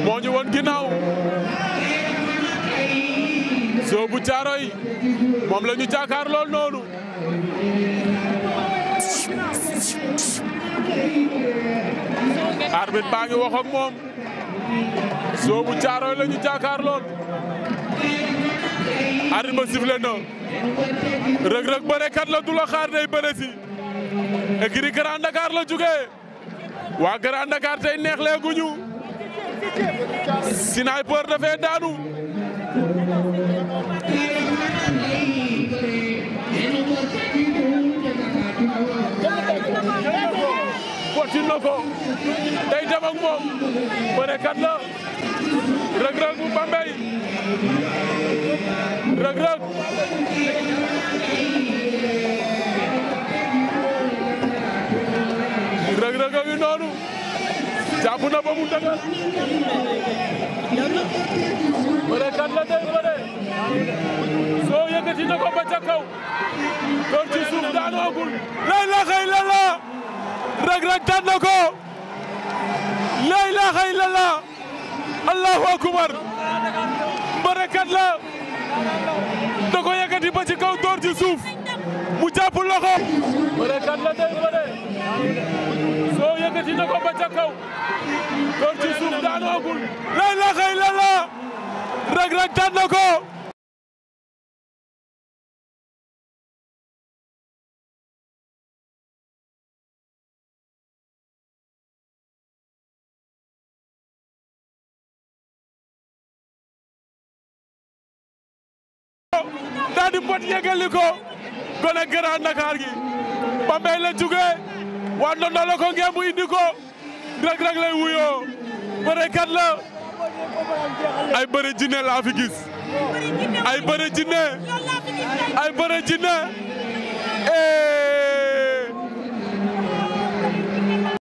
moo ñu woon ginnaaw Zo bu Caaroy moom la ñu jàkkaar lool noonu arbitre baa ngi wax ak moom Zo bu Caaroy la ñu jàkkaar lool arbitre ba sifflé na Reug Reug bërekat la du la xaar day bëre si écurie Grand Dakar la jógee waa Grand Dakar tey neex leeguñu Sniper dafay daanu potin na ko day dem ak moom bërekat la Reug Reug bu Bambey Reug Reug Reug Reug a ngi noonu jàpp na ba mu dëgër bërekat la day bëre Zo yëkkati na ko ba ca kaw doon ci suuf daanoogul la ilaha illallah Reug Reug daan na ko la ilaha illallah allahu akbar bërekat la da ko yëkkati ba ci kaw door ci suuf mu jàpp loxo bërekat la day bëre Zo yëkkati na ko ba ca kaw door ci suuf daanoogul la ilaha illallah Reug Reug daan na ko daal di mbot yëgali ko gone Grand Dakar gi Bambey la jógee waa ndondo la ko ngeen mu indi ko Reug Reug lay wuyoo bërekat la ay bëre jinne laa fi gis ay bëre jinne